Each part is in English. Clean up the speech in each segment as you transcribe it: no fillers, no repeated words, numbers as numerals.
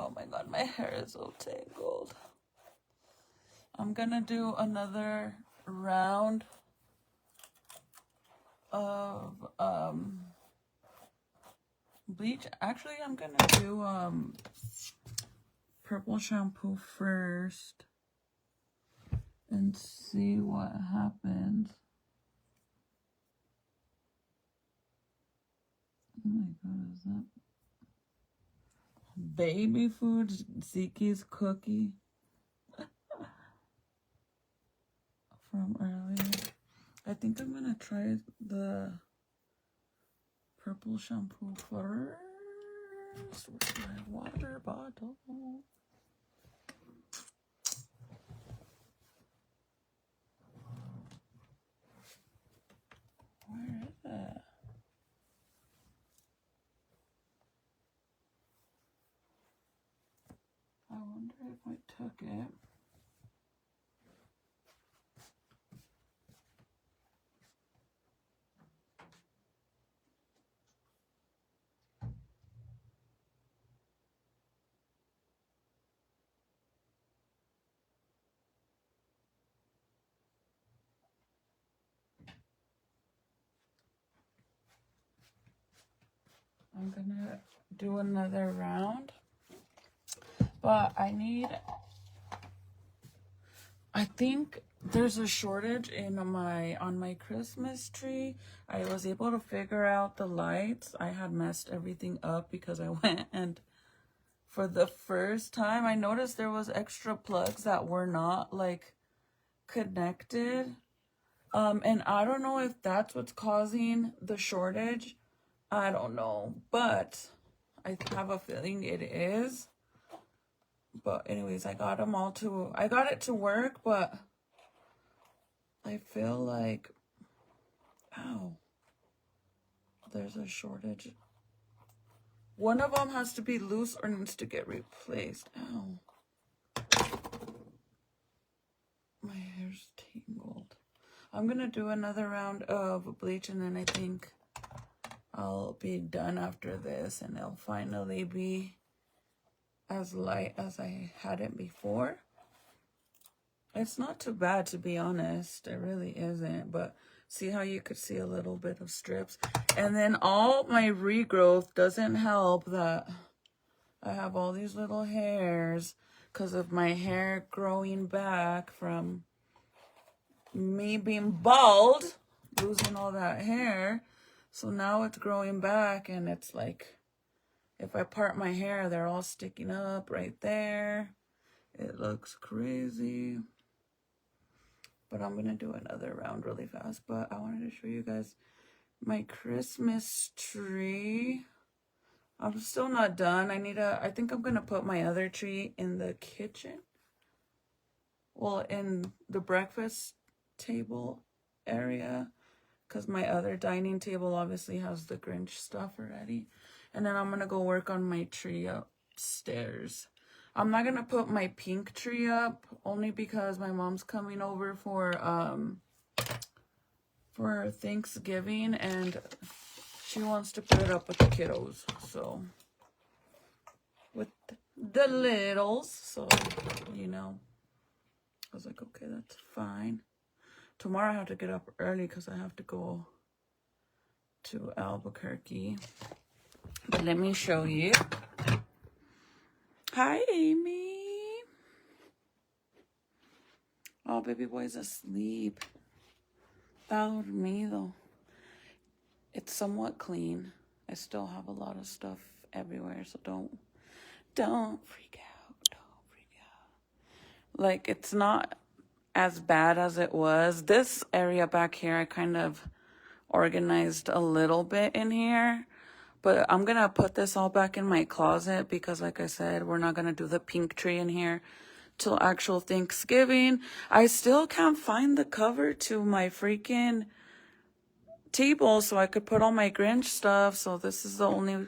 Oh my god, my hair is so tangled. I'm gonna do another round of bleach. Actually, I'm gonna do purple shampoo first and see what happens. Oh my god, is that baby food? Zeke's cookie from earlier. I think I'm gonna try the purple shampoo first with my water bottle. Where is it? I wonder if I took it. I'm gonna do another round, but I think there's a shortage in on my Christmas tree. I was able to figure out the lights. I had messed everything up because I went and for the first time I noticed there was extra plugs that were not like connected. And I don't know if that's what's causing the shortage. I don't know, but I have a feeling it is. But anyways, I got it to work, but I feel like, ow, there's a shortage. One of them has to be loose or needs to get replaced. Ow. My hair's tangled. I'm gonna do another round of bleach and then I think I'll be done after this and it'll finally be as light as I had it before. It's not too bad, to be honest. It really isn't. But see how you could see a little bit of strips. And then all my regrowth doesn't help that I have all these little hairs because of my hair growing back from me being bald, losing all that hair. So now it's growing back and it's like, if I part my hair, they're all sticking up right there. It looks crazy. But I'm going to do another round really fast. But I wanted to show you guys my Christmas tree. I'm still not done. I think I'm going to put my other tree in the kitchen. Well, in the breakfast table area. Because my other dining table obviously has the Grinch stuff already. And then I'm going to go work on my tree upstairs. I'm not going to put my pink tree up only because my mom's coming over for Thanksgiving and she wants to put it up with the kiddos. So, with the littles. So, you know, I was like, okay, that's fine. Tomorrow I have to get up early because I have to go to Albuquerque. But let me show you. Hi, Amy. Oh, baby boy's asleep. Dormido. It's somewhat clean. I still have a lot of stuff everywhere, so don't freak out. Don't freak out. Like, it's not as bad as it was. This area back here, I kind of organized a little bit in here. But I'm going to put this all back in my closet because, like I said, we're not going to do the pink tree in here till actual Thanksgiving. I still can't find the cover to my freaking table so I could put all my Grinch stuff. So this is the only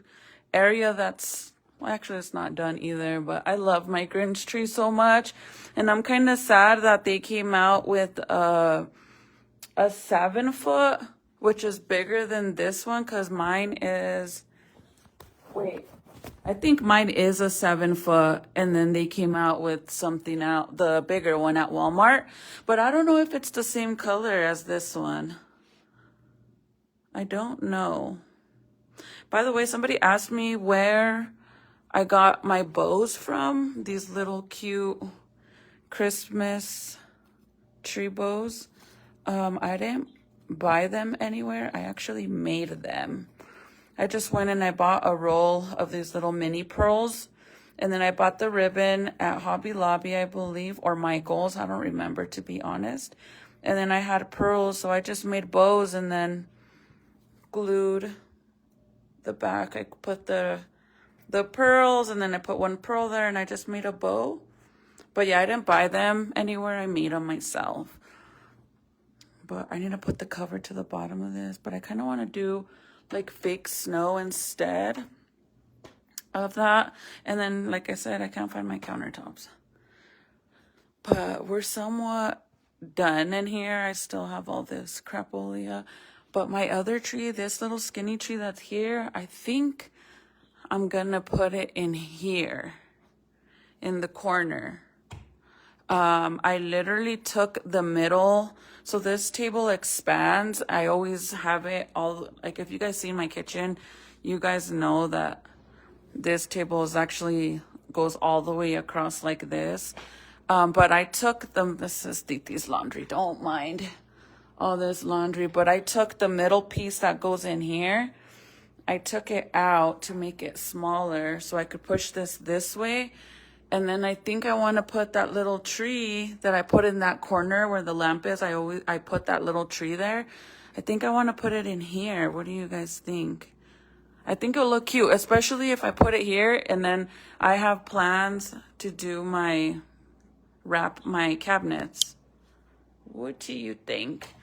area that's, well, actually it's not done either. But I love my Grinch tree so much. And I'm kind of sad that they came out with a 7-foot, which is bigger than this one because mine is, wait, I think mine is a 7-foot, and then they came out with something out, the bigger one at Walmart. But I don't know if it's the same color as this one. I don't know. By the way, somebody asked me where I got my bows from. These little cute Christmas tree bows. I didn't buy them anywhere. I actually made them. I just went and I bought a roll of these little mini pearls. And then I bought the ribbon at Hobby Lobby, I believe, or Michael's. I don't remember, to be honest. And then I had pearls, so I just made bows and then glued the back. I put the pearls, and then I put one pearl there, and I just made a bow. But yeah, I didn't buy them anywhere. I made them myself. But I need to put the cover to the bottom of this. But I kind of want to do like fake snow instead of that. And then, like I said, I can't find my countertops. But we're somewhat done in here. I still have all this crapolia. But my other tree, this little skinny tree that's here, I think I'm gonna put it in here, in the corner. I literally took the middle. So this table expands. I always have it all, like if you guys see my kitchen, you guys know that this table is actually goes all the way across like this. But I took them, this is Titi's laundry, don't mind all this laundry, but I took the middle piece that goes in here. I took it out to make it smaller so I could push this way. And then I think I want to put that little tree that I put in that corner where the lamp is. I put that little tree there. I think I want to put it in here. What do you guys think? I think it'll look cute, especially if I put it here. And then I have plans to do my cabinets. What do you think?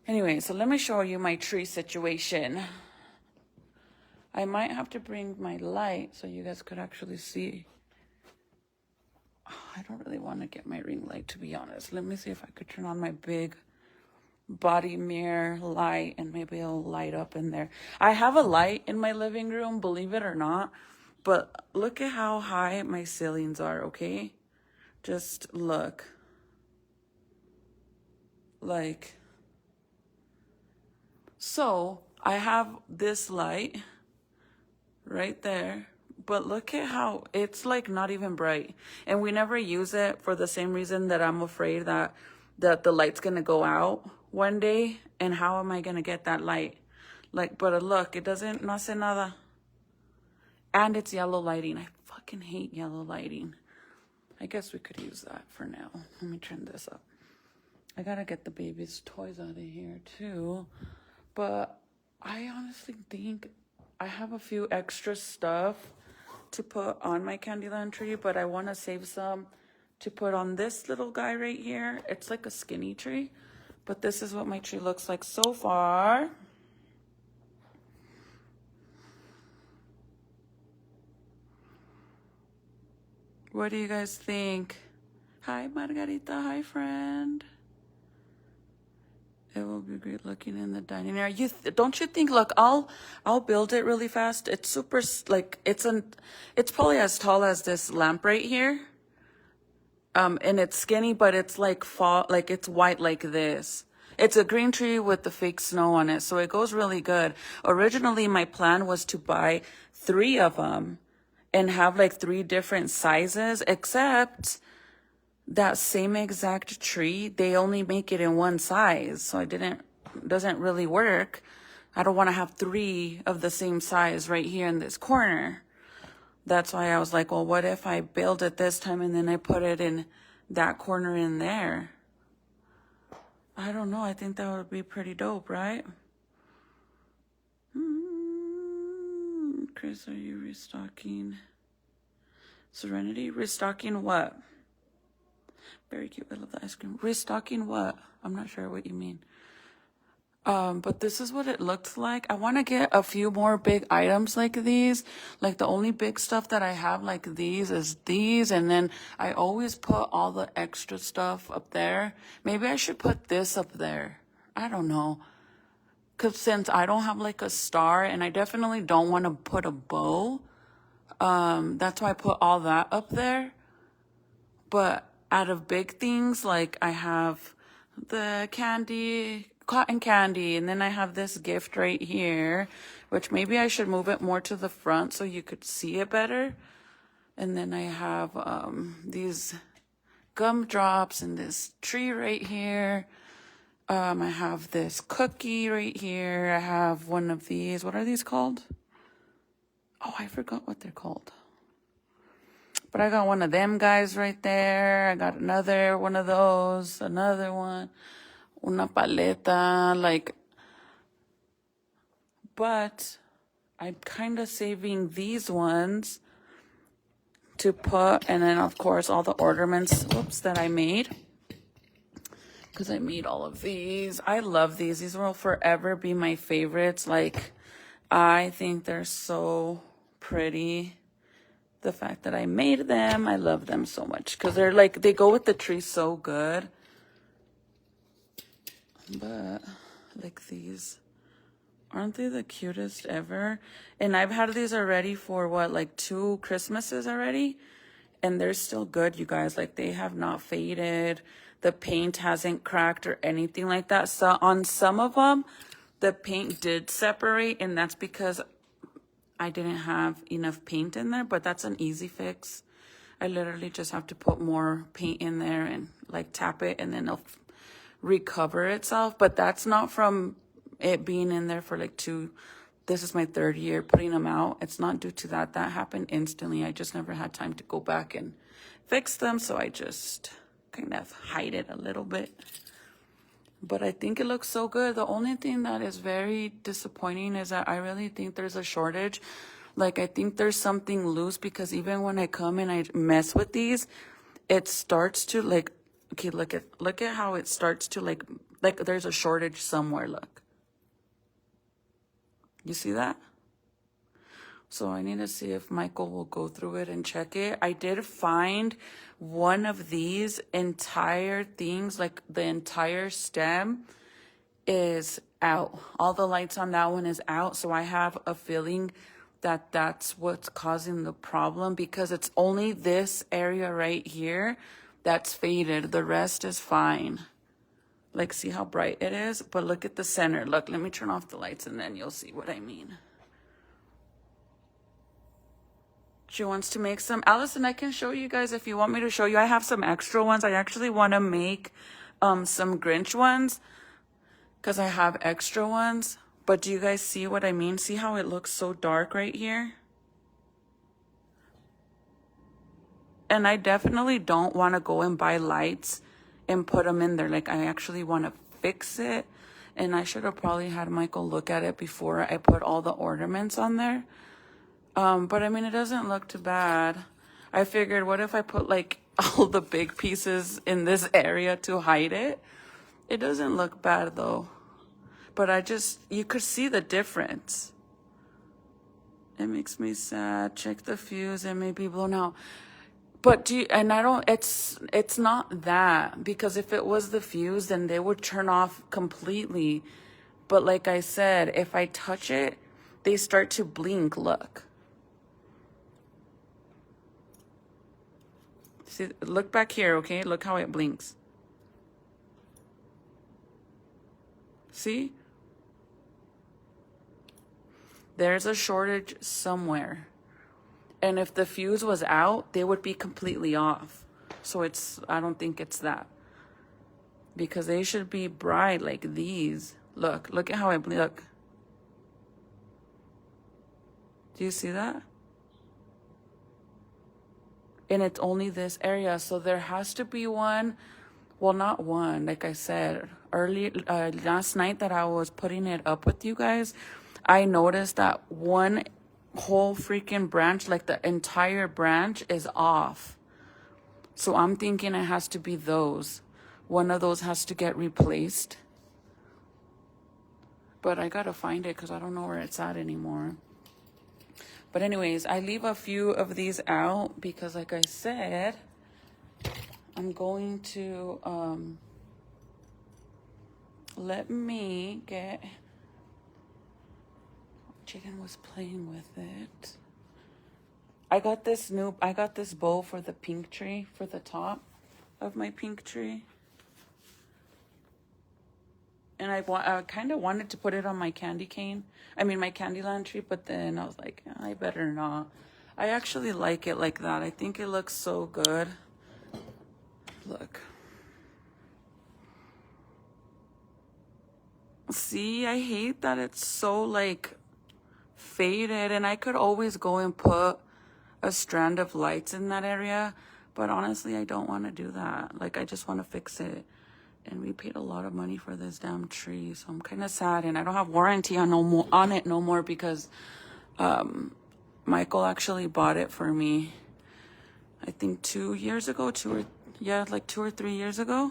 Anyway, so let me show you my tree situation. I might have to bring my light so you guys could actually see. I don't really want to get my ring light, to be honest. Let me see if I could turn on my big body mirror light and maybe it'll light up in there. I have a light in my living room, believe it or not, but look at how high my ceilings are, okay? Just look. Like, so I have this light right there. But look at how it's like not even bright. And we never use it for the same reason that I'm afraid that the light's going to go out one day. And how am I going to get that light? Like, but look, it doesn't, no hace nada. And it's yellow lighting. I fucking hate yellow lighting. I guess we could use that for now. Let me turn this up. I got to get the baby's toys out of here too. But I honestly think I have a few extra stuff to put on my Candyland tree, but I want to save some to put on this little guy right here. It's like a skinny tree, but this is what my tree looks like so far. What do you guys think? Hi, Margarita. Hi, friend. It will be great looking in the dining area. Don't you think? Look, I'll build it really fast. It's super, like, it's probably as tall as this lamp right here. And it's skinny, but it's like it's white like this. It's a green tree with the fake snow on it, so it goes really good. Originally, my plan was to buy 3 of them and have like 3 different sizes, except that same exact tree, they only make it in one size, so doesn't really work. I don't want to have 3 of the same size right here in this corner. That's why I was like, well, what if I build it this time and then I put it in that corner in there? I don't know. I think that would be pretty dope, right? Chris, are you restocking? Serenity, restocking what? Very cute. I love the ice cream. Restocking what? I'm not sure what you mean. But this is what it looks like. I want to get a few more big items like these. Like the only big stuff that I have like these is these. And then I always put all the extra stuff up there. Maybe I should put this up there. I don't know. Because since I don't have like a star and I definitely don't want to put a bow That's why I put all that up there. But out of big things, like I have the candy, cotton candy, and then I have this gift right here, which maybe I should move it more to the front so you could see it better. And then I have these gumdrops and this tree right here. I have this cookie right here. I have one of these. What are these called? Oh, I forgot what they're called. But I got one of them guys right there. I got another one of those. Another one. Una paleta. Like, but I'm kind of saving these ones to put. And then, of course, all the ornaments, that I made. Because I made all of these. I love these. These will forever be my favorites. Like, I think they're so pretty. The fact that I made them, I love them so much. Because they're like, they go with the tree so good. But, like these. Aren't they the cutest ever? And I've had these already for, what, like 2 Christmases already? And they're still good, you guys. Like, they have not faded. The paint hasn't cracked or anything like that. So on some of them, the paint did separate, and that's because I didn't have enough paint in there, but that's an easy fix. I literally just have to put more paint in there and like tap it, and then it'll recover itself. But that's not from it being in there for like 2. This is my 3rd year putting them out. It's not due to that. That happened instantly. I just never had time to go back and fix them, so I just kind of hide it a little bit. But I think it looks so good. The only thing that is very disappointing is that I really think there's a shortage. Like, I think there's something loose, because even when I come and I mess with these, it starts to like, okay, look at how it starts to like there's a shortage somewhere. Look. You see that? So I need to see if Michael will go through it and check it. I did find one of these entire things, like the entire stem is out. All the lights on that one is out. So I have a feeling that that's what's causing the problem, because it's only this area right here that's faded. The rest is fine. Like, see how bright it is? But look at the center. Look, let me turn off the lights and then you'll see what I mean. She wants to make some. Allison, I can show you guys if you want me to show you. I have some extra ones. I actually want to make some Grinch ones, because I have extra ones. But do you guys see what I mean? See how it looks so dark right here? And I definitely don't want to go and buy lights and put them in there. Like, I actually want to fix it. And I should have probably had Michael look at it before I put all the ornaments on there. But I mean, it doesn't look too bad. I figured, what if I put like all the big pieces in this area to hide it? It doesn't look bad though. But you could see the difference. It makes me sad. Check the fuse, it may be blown out. But it's not that, because if it was the fuse, then they would turn off completely. But like I said, if I touch it, they start to blink, look. See, look back here, okay? Look how it blinks. See? There's a shortage somewhere. And if the fuse was out, they would be completely off. So I don't think it's that. Because they should be bright like these. Look at how it blinks. Look. Do you see that? And it's only this area, so there has to be one. Well, not one, like I said last night that I was putting it up with you guys, I noticed that one whole freaking branch, like the entire branch, is off. So I'm thinking it has to be those. One of those has to get replaced. But I gotta find it because I don't know where it's at anymore. But anyways, I leave a few of these out because, like I said, I'm going to let me get. Chicken was playing with it. I got this bow for the pink tree, for the top of my pink tree. And I kind of wanted to put it on my candy cane. I mean, my Candyland tree, but then I was like, I better not. I actually like it like that. I think it looks so good. Look. See, I hate that it's so, like, faded. And I could always go and put a strand of lights in that area. But honestly, I don't want to do that. Like, I just want to fix it. And we paid a lot of money for this damn tree, so I'm kind of sad. And I don't have warranty on it no more because Michael actually bought it for me. I think 2 years ago, like 2 or 3 years ago.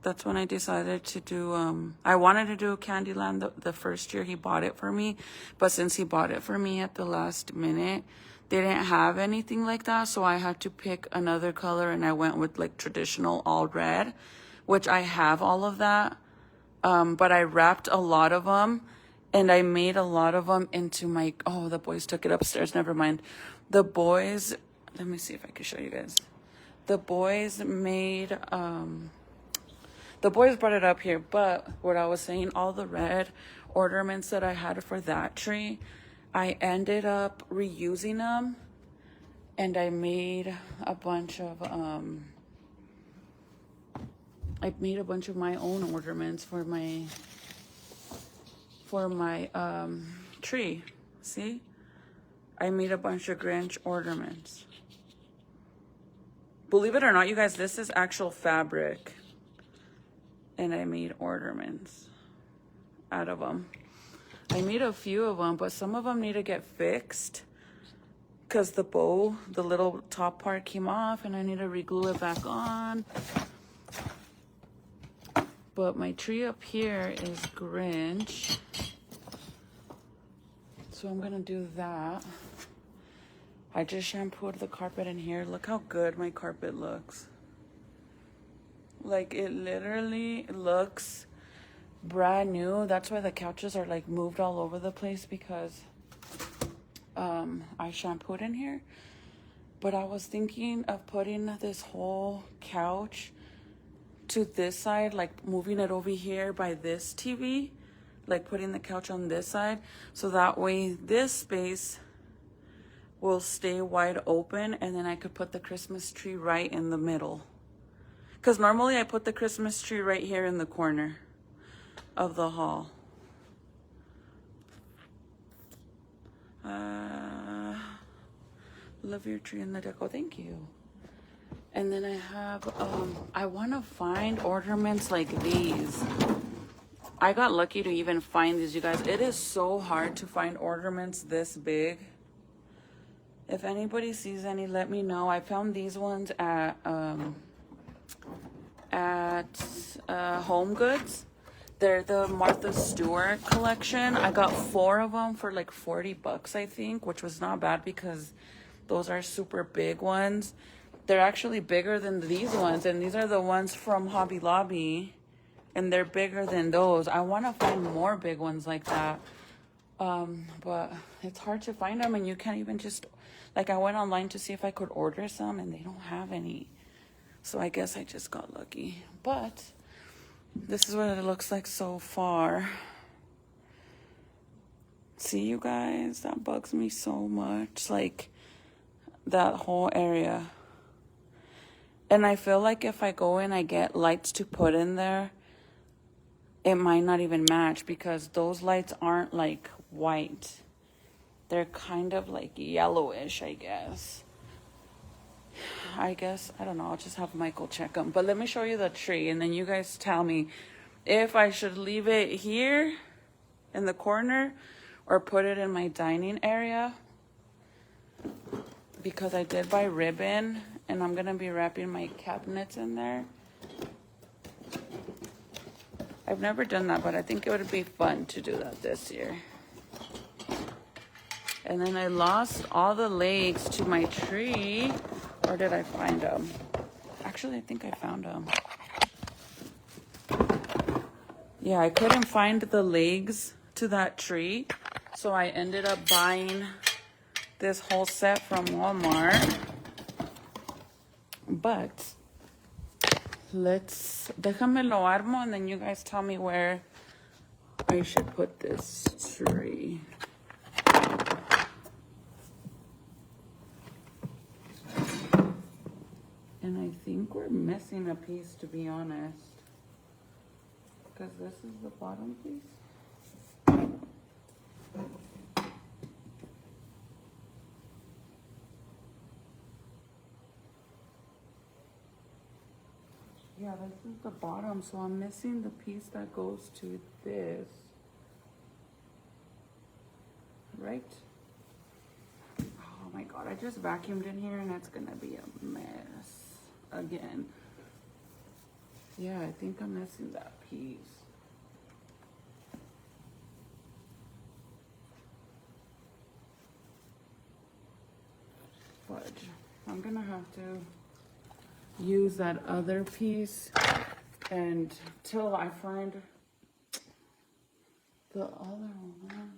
That's when I decided to do. I wanted to do Candyland the first year he bought it for me, but since he bought it for me at the last minute, they didn't have anything like that, so I had to pick another color, and I went with like traditional all red, which I have all of that, but I wrapped a lot of them, and I made a lot of them into my, oh, the boys took it upstairs, never mind. The boys, let me see if I can show you guys. The boys made, the boys brought it up here, but what I was saying, all the red ornaments that I had for that tree, I ended up reusing them, and I made a bunch of, my own ornaments for my tree. See? I made a bunch of Grinch ornaments. Believe it or not, you guys, this is actual fabric. And I made ornaments out of them. I made a few of them, but some of them need to get fixed because the bow, the little top part came off, and I need to re-glue it back on. But my tree up here is Grinch. So I'm gonna do that. I just shampooed the carpet in here. Look how good my carpet looks. Like, it literally looks brand new. That's why the couches are like moved all over the place, because I shampooed in here. But I was thinking of putting this whole couch to this side, like moving it over here by this TV, like putting the couch on this side, so that way this space will stay wide open, and then I could put the Christmas tree right in the middle. Because normally I put the Christmas tree right here in the corner of the hall. Love your tree in the deco. Thank you. And then I have, I want to find ornaments like these. I got lucky to even find these, you guys. It is so hard to find ornaments this big. If anybody sees any, let me know. I found these ones at Home Goods. They're the Martha Stewart collection. I got 4 of them for like $40, I think, which was not bad because those are super big ones. They're actually bigger than these ones, and these are the ones from Hobby Lobby, and they're bigger than those. I want to find more big ones like that, but it's hard to find them, and you can't even just, like, I went online to see if I could order some, and they don't have any. So I guess I just got lucky. But this is what it looks like so far. See, you guys, that bugs me so much, like that whole area. And I feel like if I go and I get lights to put in there, it might not even match, because those lights aren't like white. They're kind of like yellowish, I guess. I don't know, I'll just have Michael check them. But let me show you the tree, and then you guys tell me if I should leave it here in the corner or put it in my dining area, because I did buy ribbon, and I'm gonna be wrapping my cabinets in there. I've never done that, but I think it would be fun to do that this year. And then I lost all the legs to my tree. Or did I find them? Actually, I think I found them. Yeah, I couldn't find the legs to that tree, so I ended up buying this whole set from Walmart. But déjame lo armo and then you guys tell me where I should put this tree. And I think we're missing a piece, to be honest. Because this is the bottom piece. Yeah, this is the bottom, so I'm missing the piece that goes to this. Right? Oh my god, I just vacuumed in here and it's gonna be a mess again. Yeah, I think I'm missing that piece. Fudge. I'm gonna have to use that other piece until I find the other one.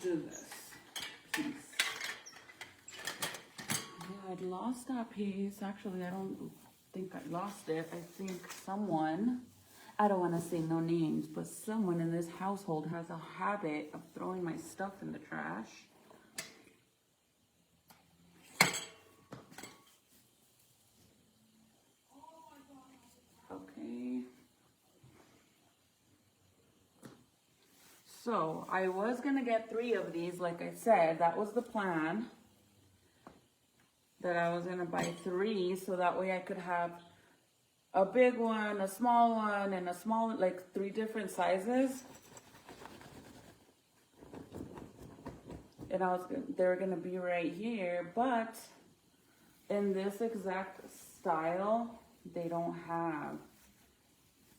Do this piece. Yeah, I'd lost that piece. Actually, I don't think I lost it. I think someone, I don't want to say no names, but someone in this household has a habit of throwing my stuff in the trash. Okay. So I was gonna get 3 of these, like I said, that was the plan. That I was gonna buy 3, so that way I could have a big one, a small one, and a small, like 3 different sizes. And they were gonna be right here, but in this exact style, they don't have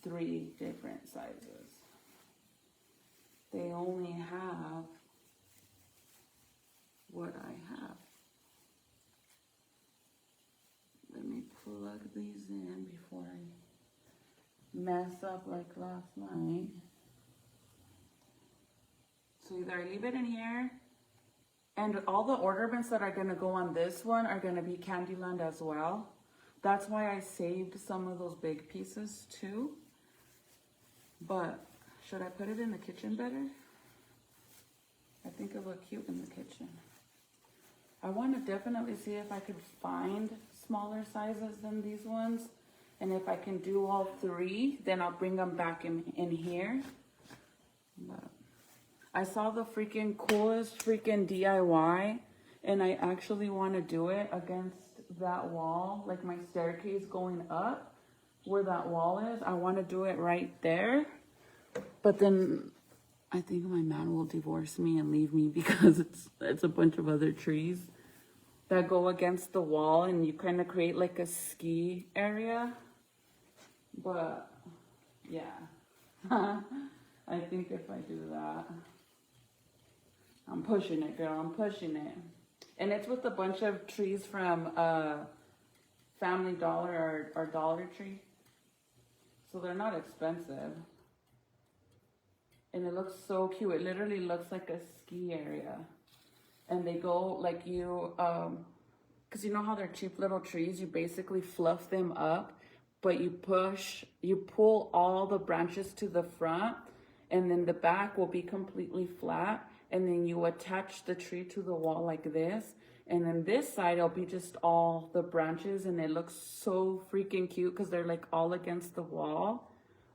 3 different sizes. They only have what I have. Let me plug these in before I mess up like last night. So either I leave it in here, and all the ornaments that are gonna go on this one are gonna be Candyland as well. That's why I saved some of those big pieces too. But should I put it in the kitchen better? I think it'll look cute in the kitchen. I want to definitely see if I could find smaller sizes than these ones. And if I can do all 3, then I'll bring them back in here. But I saw the freaking coolest freaking DIY. And I actually want to do it against that wall. Like my staircase going up where that wall is. I want to do it right there. But then I think my man will divorce me and leave me because it's a bunch of other trees that go against the wall and you kind of create like a ski area. But yeah, I think if I do that, I'm pushing it, girl, I'm pushing it. And it's with a bunch of trees from Family Dollar or Dollar Tree. So they're not expensive. And it looks so cute. It literally looks like a ski area. And they go like because you know how they're cheap little trees, you basically fluff them up, but you pull all the branches to the front, and then the back will be completely flat, and then you attach the tree to the wall like this, and then this side it'll be just all the branches, and it looks so freaking cute because they're like all against the wall.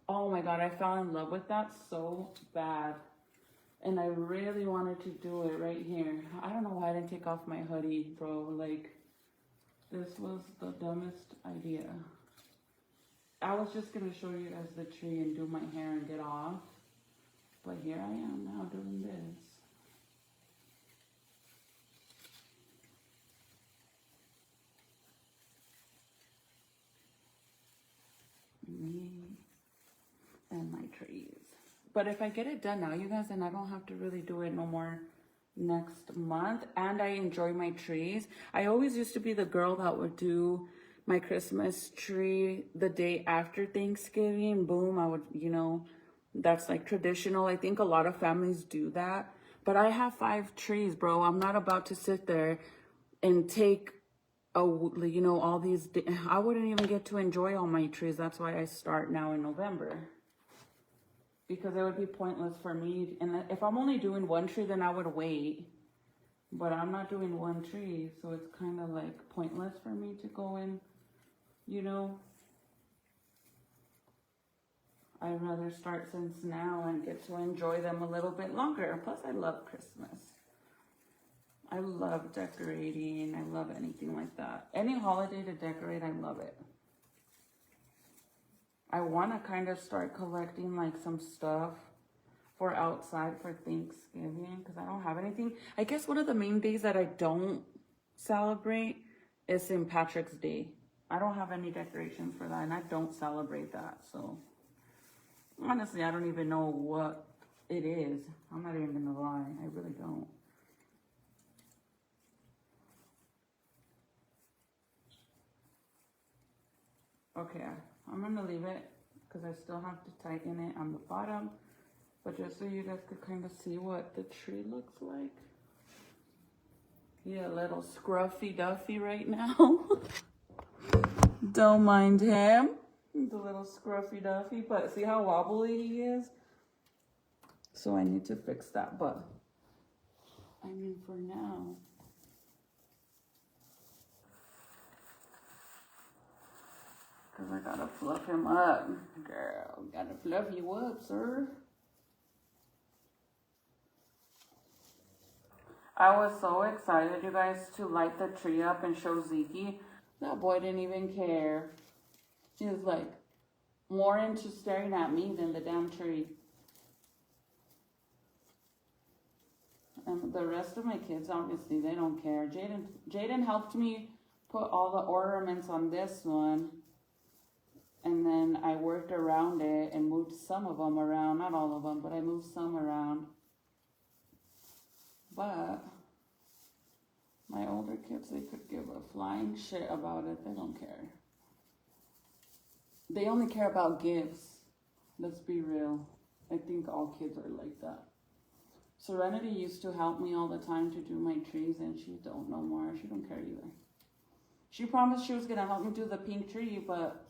Oh my god, I fell in love with that so bad. And I really wanted to do it right here. I don't know why I didn't take off my hoodie, bro. Like, this was the dumbest idea. I was just going to show you guys the tree and do my hair and get off. But here I am now doing this. trees. But if I get it done now, you guys, then I don't have to really do it no more next month. And I enjoy my trees. I always used to be the girl that would do my Christmas tree the day after Thanksgiving. Boom, I would, you know, that's like traditional. I think a lot of families do that. But I have 5 trees, bro. I'm not about to sit there and take you know, all these. I wouldn't even get to enjoy all my trees. That's why I start now in November. Because it would be pointless for me. And if I'm only doing 1 tree, then I would wait. But I'm not doing 1 tree, so it's kind of like pointless for me to go in, you know. I'd rather start since now and get to enjoy them a little bit longer. Plus, I love Christmas. I love decorating. I love anything like that. Any holiday to decorate, I love it. I want to kind of start collecting like some stuff for outside for Thanksgiving because I don't have anything. I guess one of the main days that I don't celebrate is St. Patrick's Day. I don't have any decorations for that and I don't celebrate that. So honestly, I don't even know what it is. I'm not even gonna lie. I really don't. Okay, I'm gonna leave it because I still have to tighten it on the bottom. But just so you guys could kind of see what the tree looks like. Yeah, a little scruffy duffy right now. Don't mind him. He's a little scruffy duffy, but see how wobbly he is? So I need to fix that, but I mean for now. Because I gotta fluff him up. Girl, gotta fluff you up, sir. I was so excited, you guys, to light the tree up and show Zeke. That boy didn't even care. He was like more into staring at me than the damn tree. And the rest of my kids, obviously, they don't care. Jaden helped me put all the ornaments on this one. And then I worked around it and moved some of them around. Not all of them, but I moved some around. But my older kids, they could give a flying shit about it. They don't care. They only care about gifts. Let's be real. I think all kids are like that. Serenity used to help me all the time to do my trees, and she don't no more. She don't care either. She promised she was going to help me do the pink tree, but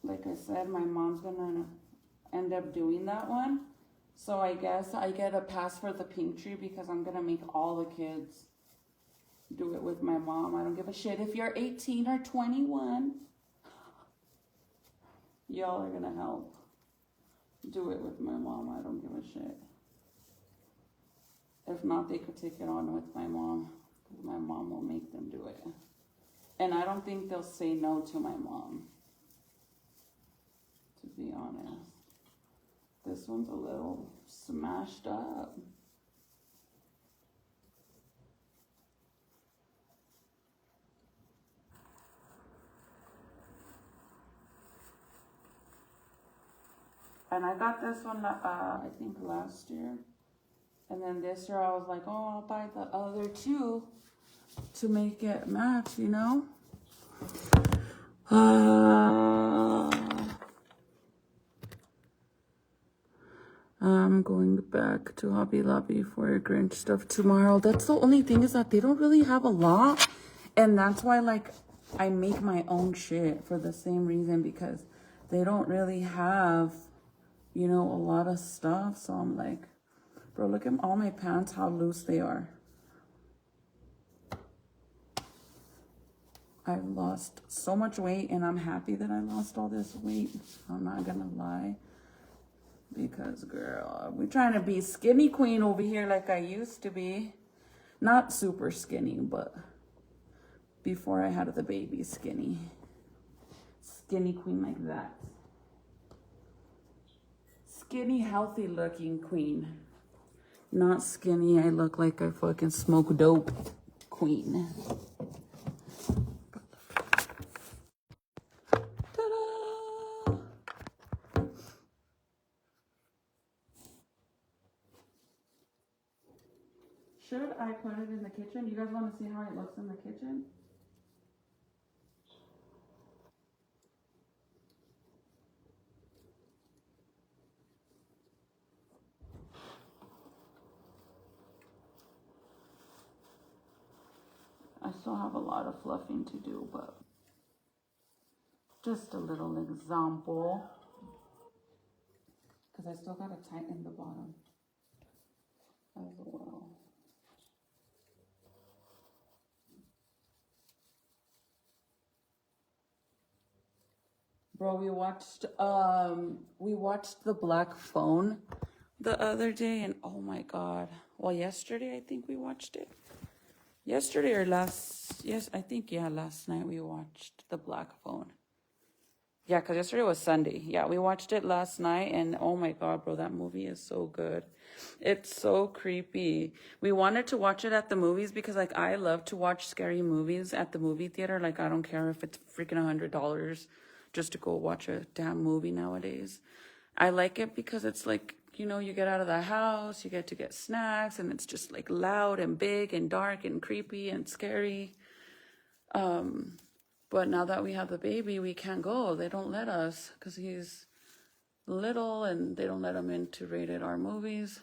like I said, my mom's going to end up doing that one. So I guess I get a pass for the pink tree because I'm going to make all the kids do it with my mom. I don't give a shit if you're 18 or 21. Y'all are going to help do it with my mom. I don't give a shit. If not, they could take it on with my mom. My mom will make them do it. And I don't think they'll say no to my mom, to be honest. This one's a little smashed up. And I got this one, I think last year. And then this year I was like, oh, I'll buy the other two to make it match, you know? I'm going back to Hobby Lobby for Grinch stuff tomorrow. That's the only thing, is that they don't really have a lot. And that's why, like, I make my own shit for the same reason, because they don't really have, you know, a lot of stuff. So I'm like, bro, look at all my pants, how loose they are. I've lost so much weight, and I'm happy that I lost all this weight. I'm not gonna lie. Because, girl, we're trying to be skinny queen over here like I used to be. Not super skinny, but before I had the baby, skinny. Skinny queen like that. Skinny, healthy looking queen. Not skinny, I look like I fucking smoke dope queen. Ta-da! Should I put it in the kitchen? Do you guys want to see how it looks in the kitchen? I still have a lot of fluffing to do, but just a little example. Because I still got to tighten the bottom as well. Bro, we watched The Black Phone the other day, and oh my God. Well, yesterday I think we watched it. Yesterday or last night we watched The Black Phone. Yeah, because yesterday was Sunday. Yeah, we watched it last night, and oh my God, bro, that movie is so good. It's so creepy. We wanted to watch it at the movies because, like, I love to watch scary movies at the movie theater. Like, I don't care if it's freaking $100 just to go watch a damn movie nowadays. I like it because it's like, you know, you get out of the house, you get to get snacks, and it's just like loud and big and dark and creepy and scary. But now that we have the baby, we can't go. They don't let us because he's little, and they don't let him into rated R movies.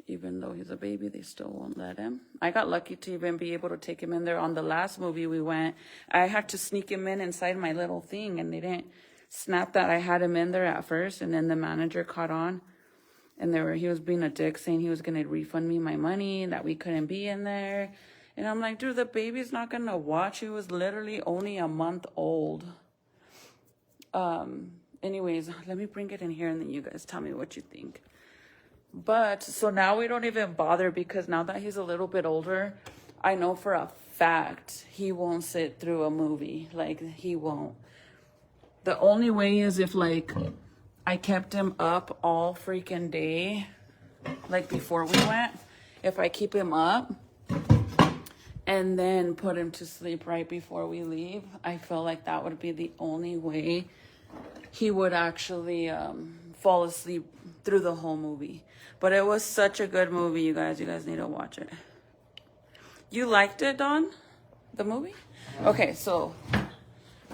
Even though he's a baby, they still won't let him. I got lucky to even be able to take him in there. On the last movie we went, I had to sneak him in inside my little thing, and they didn't snap that I had him in there at first. And then the manager caught on, and he was being a dick, saying he was going to refund me my money, that we couldn't be in there. And I'm like, dude, the baby's not going to watch. He was literally only a month old. Anyways, let me bring it in here, and then you guys tell me what you think. But so now we don't even bother, because now that he's a little bit older, I know for a fact he won't sit through a movie. Like, he won't. The only way is if, like, I kept him up all freaking day, like before we went. If I keep him up and then put him to sleep right before we leave, I feel like that would be the only way he would actually fall asleep through the whole movie. But it was such a good movie, you guys. You guys need to watch it. You liked it, Dawn? The movie? Okay, so,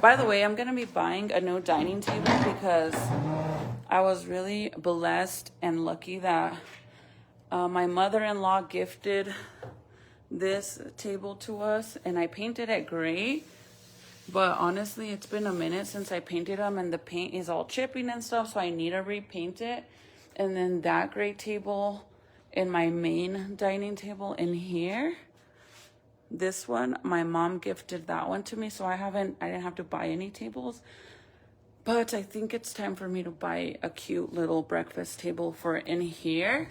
by the way, I'm going to be buying a new dining table because I was really blessed and lucky that my mother-in-law gifted this table to us, and I painted it gray. But honestly, it's been a minute since I painted them, and the paint is all chipping and stuff, so I need to repaint it. And then that gray table in my main dining table in here, this one, my mom gifted that one to me, so I didn't have to buy any tables. But I think it's time for me to buy a cute little breakfast table for in here.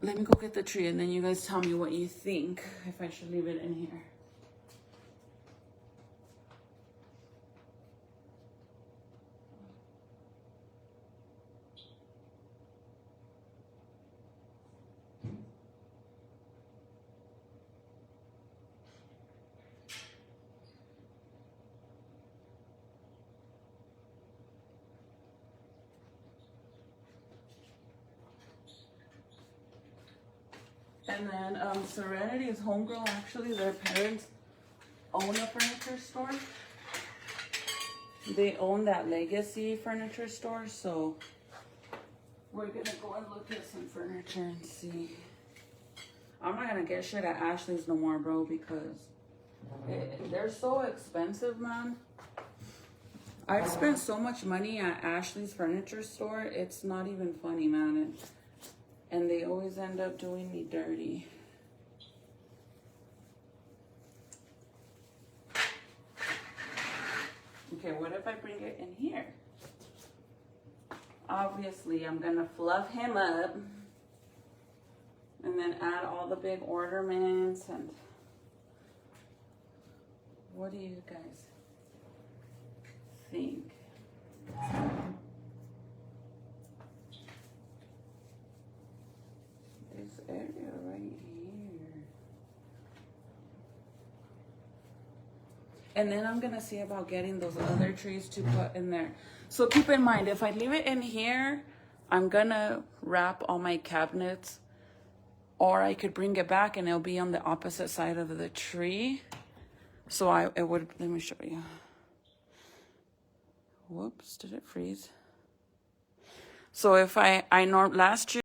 Let me go get the tree, and then you guys tell me what you think, if I should leave it in here. And then Serenity's homegirl, actually, their parents own a furniture store. They own that Legacy furniture store, so we're gonna go and look at some furniture and see. I'm not gonna get shit at Ashley's no more, bro, because they're so expensive, man. I've spent so much money at Ashley's furniture store, it's not even funny, man. And they always end up doing me dirty. Okay, what if I bring it in here? Obviously, I'm gonna fluff him up and then add all the big ornaments. And what do you guys think? This area right here. And then I'm gonna see about getting those other trees to put in there. So keep in mind, if I leave it in here, I'm gonna wrap all my cabinets or I could bring it back and it'll be on the opposite side of the tree. So it would, let me show you. Whoops, did it freeze? So if last year